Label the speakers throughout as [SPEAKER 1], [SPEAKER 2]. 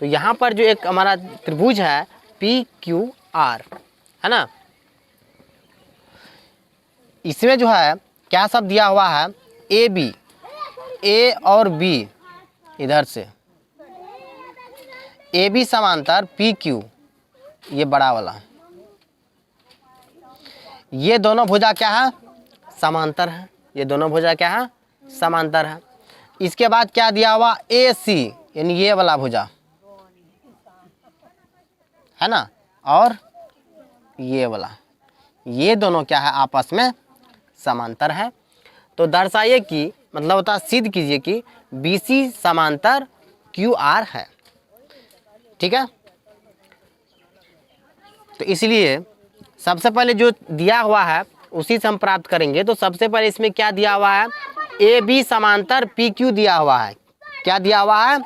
[SPEAKER 1] तो यहाँ पर जो एक हमारा त्रिभुज है PQR है ना, इसमें जो है क्या सब दिया हुआ है, AB, A और B, इधर से AB समांतर PQ, ये बड़ा वाला, ये दोनों भुजा क्या है, समांतर है, ये दोनों भुजा क्या है, समांतर है। इसके बाद क्या दिया हुआ, AC, यानी ये वाला भुजा है ना, और ये वाला, ये दोनों क्या है, आपस में समांतर है। तो दर्शाइए कि मतलब होता सिद्ध कीजिए कि BC समांतर QR है। ठीक है, तो इसलिए सबसे पहले जो दिया हुआ है उसी से हम प्राप्त करेंगे। तो सबसे पहले इसमें क्या दिया हुआ है, AB समांतर PQ दिया हुआ है। क्या दिया हुआ है,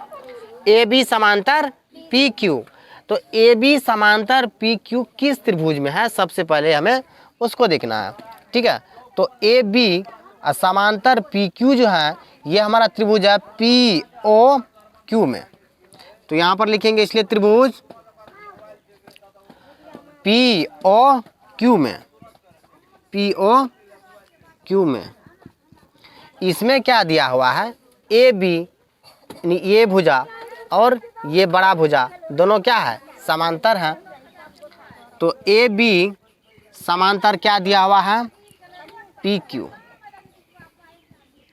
[SPEAKER 1] AB समांतर PQ। तो AB समांतर PQ किस त्रिभुज में है, सबसे पहले हमें उसको देखना है। ठीक है, तो AB समांतर PQ जो है ये हमारा त्रिभुज है POQ में। तो यहाँ पर लिखेंगे इसलिए त्रिभुज POQ में, POQ में इसमें क्या दिया हुआ है, AB यानी ये भुजा और ये बड़ा भुजा दोनों क्या है, समांतर हैं। तो AB समांतर क्या दिया हुआ है, PQ,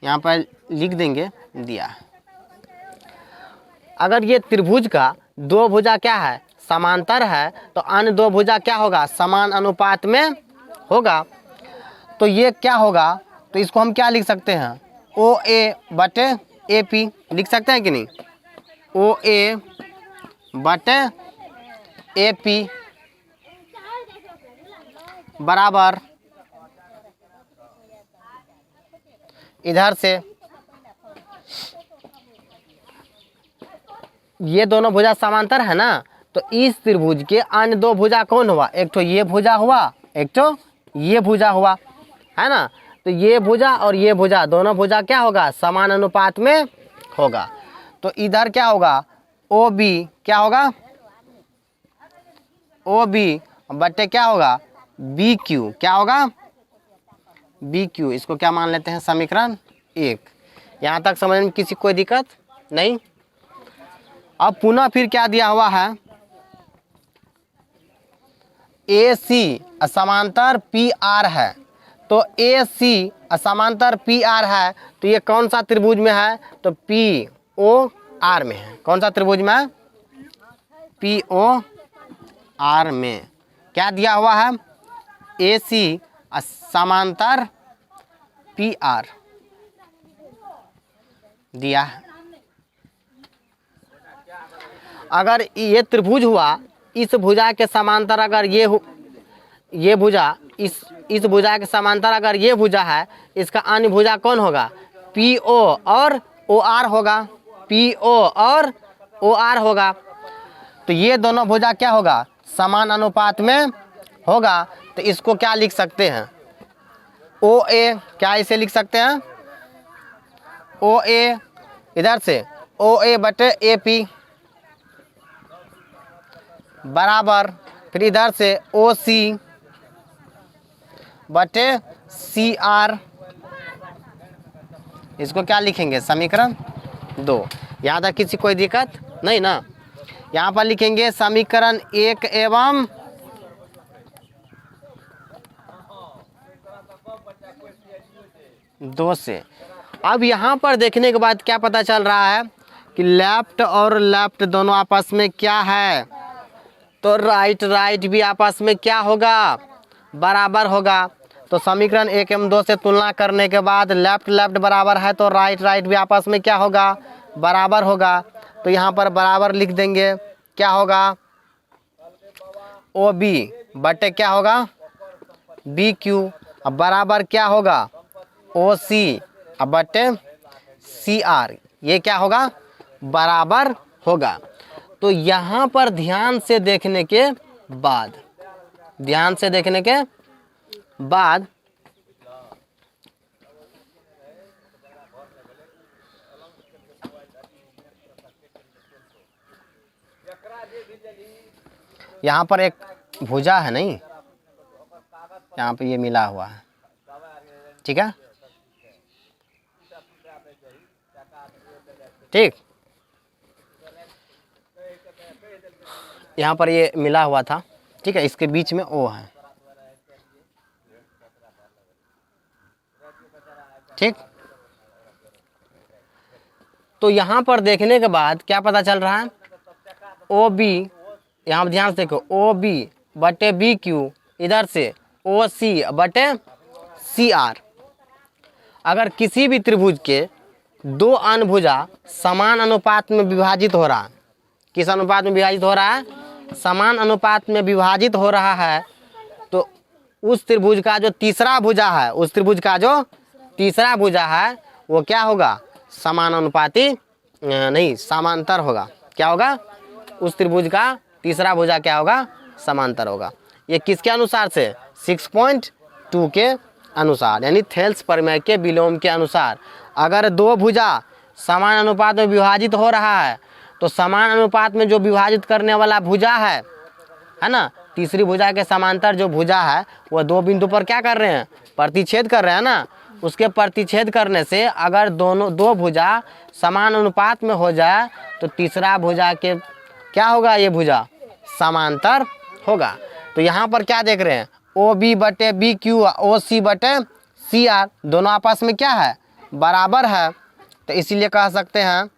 [SPEAKER 1] यहाँ पर लिख देंगे, दिया है। अगर ये त्रिभुज का दो भुजा क्या है, समांतर है, तो अन्य दो भुजा क्या होगा, समान अनुपात में होगा। तो ये क्या होगा, तो इसको हम क्या लिख सकते हैं, OA बटे AP लिख सकते हैं कि नहीं, OA बटे AP बराबर इधर से ये दोनों भुजा समांतर है ना, तो इस त्रिभुज के अन्य दो भुजा कौन हुआ, एक तो ये भुजा हुआ, एक तो ये भुजा हुआ, है ना। तो ये भुजा और ये भुजा दोनों भुजा क्या होगा, समान अनुपात में होगा। तो इधर क्या होगा, OB क्या होगा, OB बटे क्या होगा, BQ क्या होगा, BQ। इसको क्या मान लेते हैं, समीकरण 1। यहाँ तक समझ में किसी कोई दिक्कत नहीं। अब पुनः फिर क्या दिया हुआ है, AC समांतर PR है। तो AC समांतर PR है, तो ये कौन सा त्रिभुज में है, तो POR में है। कौन सा त्रिभुज में है, POR में। क्या दिया हुआ है, AC समांतर PR दिया है। अगर ये त्रिभुज हुआ, इस भुजा के समांतर अगर ये भुजा इस भुजा के समांतर अगर ये भुजा है, इसका अन्य भुजा कौन होगा, PO और OR होगा, PO और OR होगा। तो ये दोनों भुजा क्या होगा, समान अनुपात में होगा। तो इसको क्या लिख सकते हैं, OA, क्या इसे लिख सकते हैं, OA इधर से OA बटे AP बराबर फिर इधर से OC बटे CR। इसको क्या लिखेंगे, समीकरण 2। यहाँ तक किसी कोई दिक्कत नहीं ना। यहाँ पर लिखेंगे समीकरण 1 एवं 2 से। अब यहाँ पर देखने के बाद क्या पता चल रहा है कि लेफ्ट और लेफ्ट दोनों आपस में क्या है, तो राइट भी आपस में क्या होगा, बराबर होगा। तो समीकरण 1 एवं 2 से तुलना करने के बाद लेफ्ट बराबर है, तो राइट भी आपस में क्या होगा, बराबर होगा। तो यहाँ पर बराबर लिख देंगे, क्या होगा, OB बटे क्या होगा, BQ, अब बराबर क्या होगा, OC अब बटे CR, ये क्या होगा, बराबर होगा। तो यहाँ पर ध्यान से देखने के बाद यहाँ पर एक भुजा है नहीं, यहाँ पे ये मिला हुआ है, ठीक है, ठीक। यहाँ पर ये मिला हुआ था, ठीक है, इसके बीच में ओ है, ठीक। तो यहाँ पर देखने के बाद क्या पता चल रहा है, ओ बी, यहाँ ध्यान से देखो, ओ बी बटे बी क्यू, इधर से ओ सी बटे सी आर। अगर किसी भी त्रिभुज के दो अनभुजा समान अनुपात में विभाजित हो रहा है, किस अनुपात में विभाजित हो रहा है, समान अनुपात में विभाजित हो रहा है, तो उस त्रिभुज का जो तीसरा भुजा है, उस त्रिभुज का जो तीसरा भुजा है वो क्या होगा, समानुपाती नहीं, समांतर होगा। क्या होगा, उस त्रिभुज का तीसरा भुजा क्या होगा, समांतर होगा। ये किसके अनुसार से, 6.2 के अनुसार, यानी थेल्स प्रमेय के विलोम के अनुसार। अगर दो भुजा समान अनुपात में विभाजित हो रहा है तो समान अनुपात में जो विभाजित करने वाला भुजा है ना, तीसरी भुजा के समांतर जो भुजा है वो दो बिंदु पर क्या कर रहे हैं, प्रतिच्छेद कर रहे हैं ना। उसके प्रतिच्छेद करने से अगर दो भुजा समान अनुपात में हो जाए तो तीसरा भुजा के क्या होगा, ये भुजा समांतर होगा। तो यहाँ पर क्या देख रहे हैं, ओ बी बटे बी क्यू, ओ सी बटे सी आर, दोनों आपस में क्या है, बराबर है। तो इसीलिए कह सकते हैं,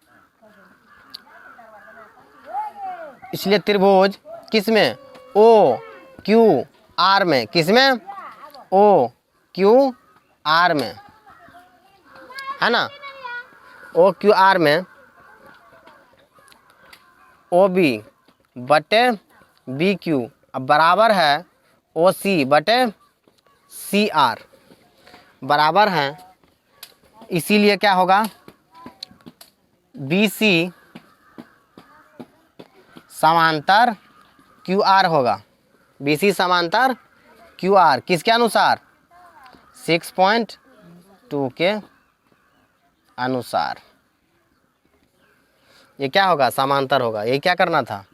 [SPEAKER 1] इसलिए त्रिभुज किसमें, ओ क्यू आर में, किसमें, ओ क्यू आर में, है ना, ओ क्यू आर में ओ बी बटे बी क्यू अब बराबर है ओ सी बटे सी आर, बराबर है। इसीलिए क्या होगा, बी सी समांतर क्यू आर होगा, बी सी समांतर क्यू आर, किसके अनुसार, 6.2 के अनुसार। ये क्या होगा, समांतर होगा। ये क्या करना था,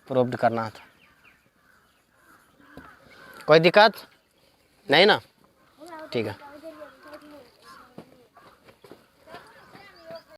[SPEAKER 1] प्रूव्ड करना था। कोई दिक्कत नहीं ना, ठीक है।